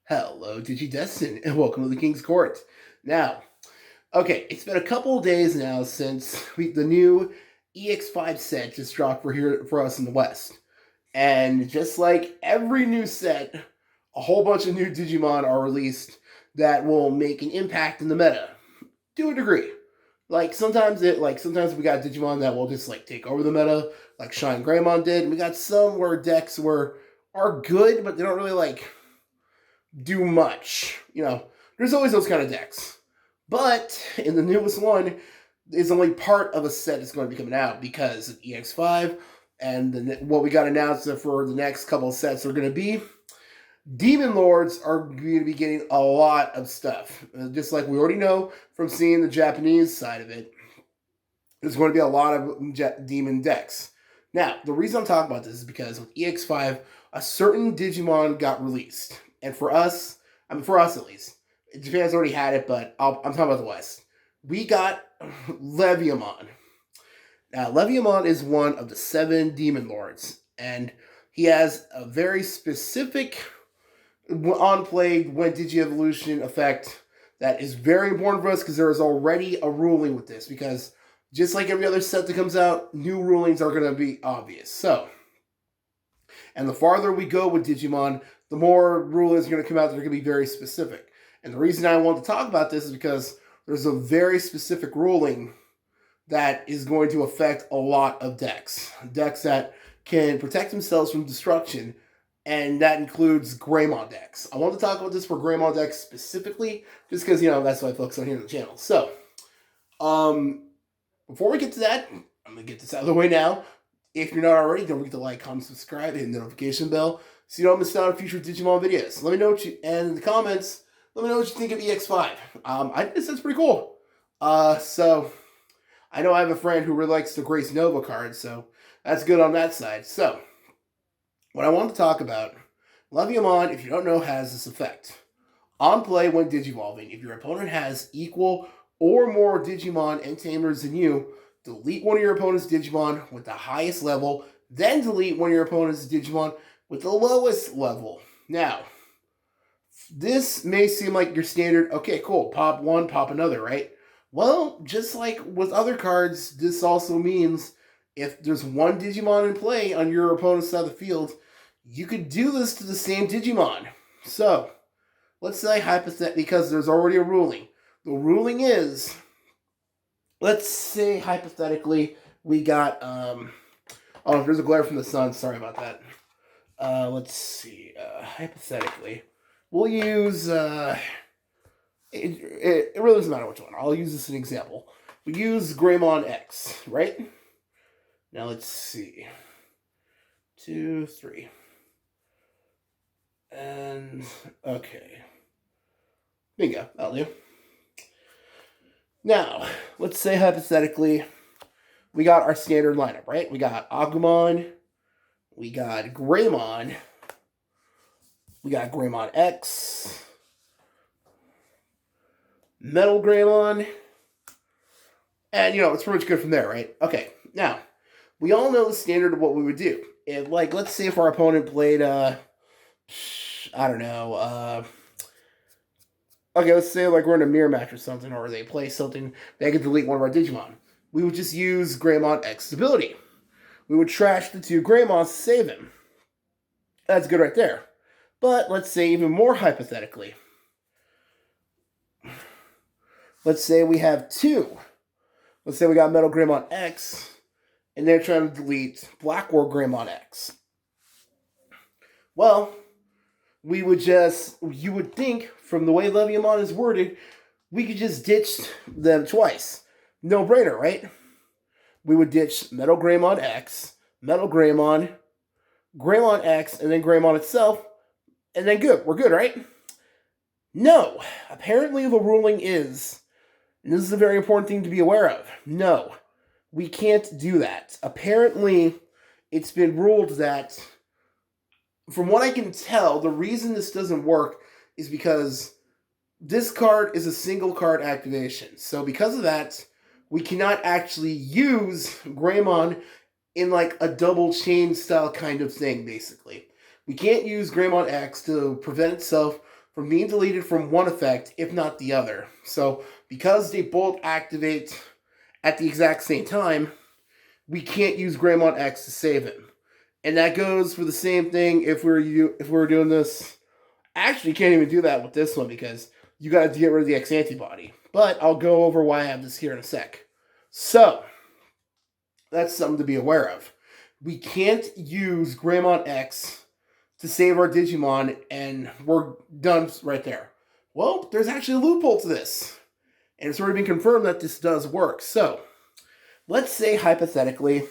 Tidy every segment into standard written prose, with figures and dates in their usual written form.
Hello, Digidestin, and welcome to the King's Court. Now, okay, it's been a couple of days now since the new EX5 set just dropped for us in the West. And just like every new set, a whole bunch of new Digimon are released that will make an impact in the meta to a degree. Sometimes we got Digimon that will just like take over the meta, like Shine Greymon did. And we got some where decks are good, but they don't really do much. There's always those kind of decks. But in the newest one, is only part of a set that's going to be coming out because of EX5 and what we got announced for the next couple of sets are going to be. Demon Lords are going to be getting a lot of stuff. Just like we already know from seeing the Japanese side of it, there's going to be a lot of demon decks. Now, the reason I'm talking about this is because with EX5, a certain Digimon got released. And for us at least, Japan's already had it, but I'm talking about the West. We got Leviamon. Now, Leviamon is one of the 7 Demon Lords, and he has a very specific on-play when Digi-Evolution effect that is very important for us because there is already a ruling with this, because just like every other set that comes out, new rulings are going to be obvious. So, and the farther we go with Digimon, the more rulings are going to come out that are going to be very specific. And the reason I want to talk about this is because there's a very specific ruling that is going to affect a lot of decks. Decks that can protect themselves from destruction, and that includes Greymon decks. I want to talk about this for Greymon decks specifically, just because, that's what I focus on here on the channel. So, before we get to that, I'm going to get this out of the way now. If you're not already, don't forget to like, comment, subscribe, hit the notification bell so you don't miss out on future Digimon videos. Let me know and in the comments, let me know what you think of EX5. I think that's pretty cool. So, I know I have a friend who really likes the Grace Nova card, so that's good on that side. So, what I want to talk about, Leviamon, if you don't know, has this effect. On play when Digivolving, if your opponent has equal or more Digimon and Tamers than you, delete one of your opponent's Digimon with the highest level, then delete one of your opponent's Digimon with the lowest level. Now, this may seem like your standard, okay, cool, pop one, pop another, right? Well, just like with other cards, this also means if there's one Digimon in play on your opponent's side of the field, you could do this to the same Digimon. So, let's say hypothetically, because there's already a ruling. The ruling is, let's say hypothetically, we got, there's a glare from the sun, sorry about that. Let's see, hypothetically, we'll use, it really doesn't matter which one. I'll use this as an example. We use Greymon X, right? Now let's see. 2, 3. And, okay. Bingo, that'll do. Now, let's say hypothetically, we got our standard lineup, right? We got Agumon, we got Greymon, we got Greymon X, Metal Greymon, and, it's pretty much good from there, right? Okay, now, we all know the standard of what we would do. If, let's say if our opponent played, okay, let's say we're in a mirror match or something, or they play something, they could delete one of our Digimon. We would just use Greymon X ability. We would trash the 2 Greymons to save him. That's good right there. But let's say even more hypothetically. Let's say we have 2. Let's say we got Metal Greymon X, and they're trying to delete Black War Greymon X. Well, you would think, from the way Leviamon is worded, we could just ditch them twice. No brainer, right? We would ditch Metal Greymon X, Metal Greymon, Greymon X, and then Greymon itself, and then good. We're good, right? No. Apparently the ruling is, and this is a very important thing to be aware of, no, we can't do that. Apparently, it's been ruled that, from what I can tell, the reason this doesn't work is because this card is a single card activation. So because of that, we cannot actually use Greymon in a double chain style kind of thing, basically. We can't use Greymon X to prevent itself from being deleted from one effect, if not the other. So, because they both activate at the exact same time, we can't use Greymon X to save him. And that goes for the same thing if we're doing this. Actually, you can't even do that with this one because you got to get rid of the X antibody. But I'll go over why I have this here in a sec. So, that's something to be aware of. We can't use Greymon X to save our Digimon, and we're done right there. Well, there's actually a loophole to this. And it's already been confirmed that this does work. So, let's say, hypothetically,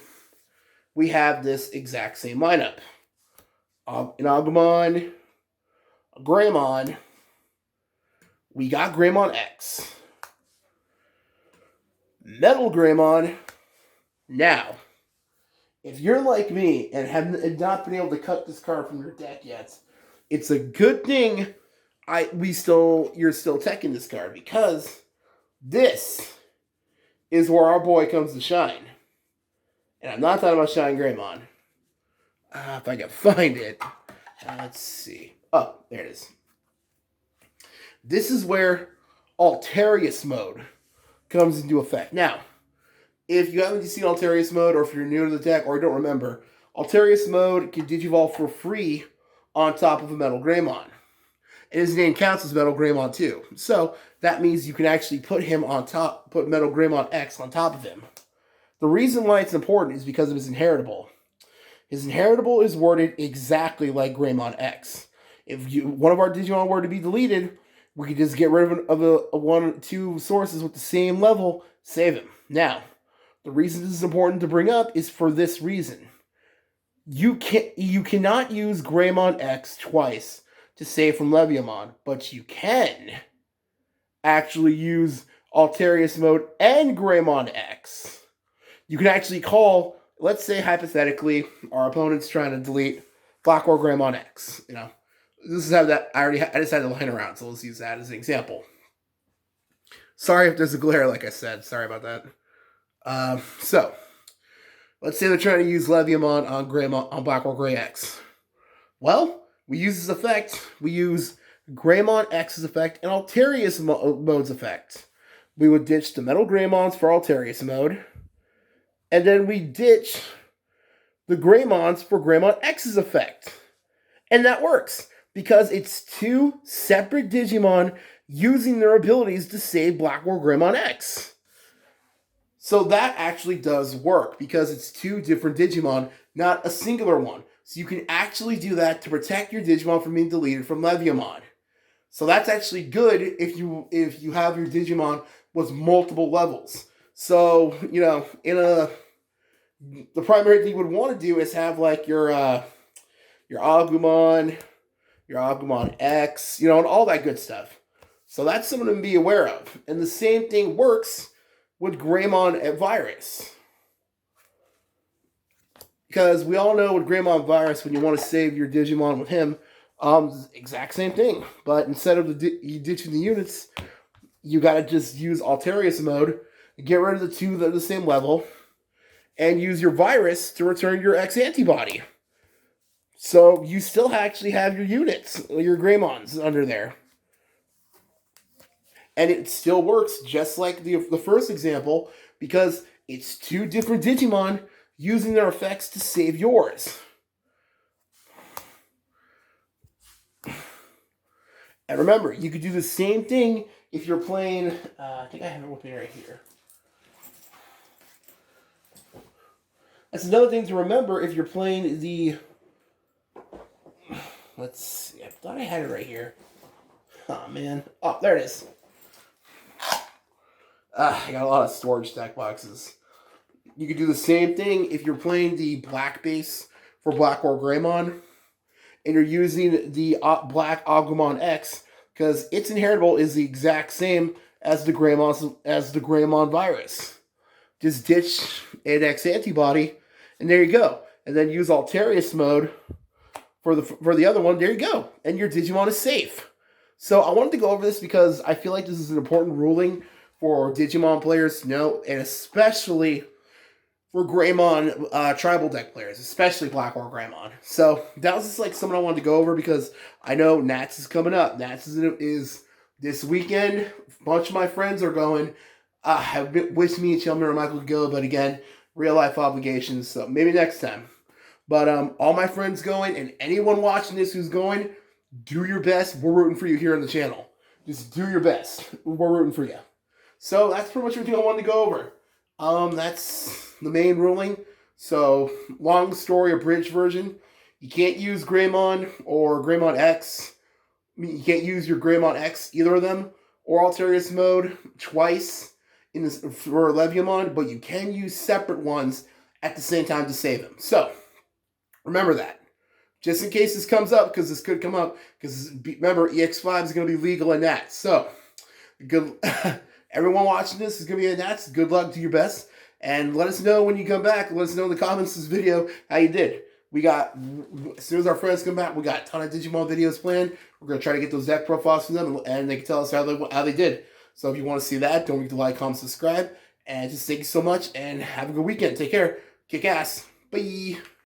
we have this exact same lineup. An Agumon, a Greymon. We got Greymon X. Metal Greymon. Now, if you're like me and have not been able to cut this card from your deck yet, it's a good thing you're still teching this card, because this is where our boy comes to shine. And I'm not talking about Shine Greymon. If I can find it. Let's see. Oh, there it is. This is where Alterius mode comes into effect. Now, if you haven't seen Alterius mode, or if you're new to the deck or you don't remember, Alterius mode can Digivolve for free on top of a Metal Greymon. And his name counts as Metal Greymon too. So that means you can actually put Metal Greymon X on top of him. The reason why it's important is because of his inheritable. His inheritable is worded exactly like Greymon X. If one of our Digimon were to be deleted, we could just get rid of one or two sources with the same level, save him. Now, the reason this is important to bring up is for this reason. You cannot use Greymon X twice to save from Leviamon, but you can actually use Alterius mode and Greymon X. You can actually call, let's say hypothetically, our opponent's trying to delete Black or Greymon X. This is how that I just had to line around, so let's use that as an example. Sorry if there's a glare, like I said. Sorry about that. So, let's say they're trying to use Leviamon on Black or Grey X. Well, we use this effect. We use Greymon X's effect and Alterius mode's effect. We would ditch the Metal Greymons for Alterius mode, and then we ditch the Greymons for Greymon X's effect. And that works, because it's two separate Digimon using their abilities to save Black or Greymon X. So that actually does work, because it's two different Digimon, not a singular one. So you can actually do that to protect your Digimon from being deleted from Leviamon. So that's actually good if you have your Digimon with multiple levels. So, the primary thing you would want to do is have like your Agumon, your Agumon X, and all that good stuff. So that's something to be aware of. And the same thing works with Greymon Virus. Because we all know with Greymon Virus, when you want to save your Digimon with him, exact same thing. But instead of ditching the units, you got to just use Alterius mode, get rid of the two that are the same level, and use your Virus to return your X antibody. So you still actually have your units, your Greymons under there. And it still works just like the first example, because it's two different Digimon using their effects to save yours. And remember, you could do the same thing if you're playing, I think I have it with me right here. That's another thing to remember if you're playing the, let's see, I thought I had it right here. Oh, man. Oh, there it is. I got a lot of storage stack boxes. You could do the same thing if you're playing the black base for Black or Greymon, and you're using the Black Agumon X, because its inheritable is the exact same as the Greymon Virus. Just ditch an X antibody, and there you go. And then use Alterius mode for the other one. There you go, and your Digimon is safe. So I wanted to go over this because I feel like this is an important ruling for Digimon players to know, and especially for Greymon tribal deck players, especially Black or Greymon. So that was just like something I wanted to go over because I know Nats is coming up. Nats is this weekend. A bunch of my friends are going. I wish me and Chelmer and Michael could go, but again, real life obligations. So maybe next time. But all my friends going, and anyone watching this who's going, do your best. We're rooting for you here on the channel. Just do your best. We're rooting for you. So that's pretty much everything I wanted to go over. That's the main ruling. So, long story, abridged version. You can't use Greymon or Greymon X. You can't use your Greymon X, either of them, or Alterius mode twice for Leviamon, but you can use separate ones at the same time to save them. So, remember that. Just in case this comes up, because this could come up, because remember, EX5 is going to be legal in that. So, good. Everyone watching this is going to be in Nats. Good luck, do your best. And let us know when you come back. Let us know in the comments of this video how you did. We got, as soon as our friends come back, we got a ton of Digimon videos planned. We're going to try to get those deck profiles from them, and they can tell us how they did. So if you want to see that, don't forget to like, comment, subscribe. And just thank you so much, and have a good weekend. Take care. Kick ass. Bye.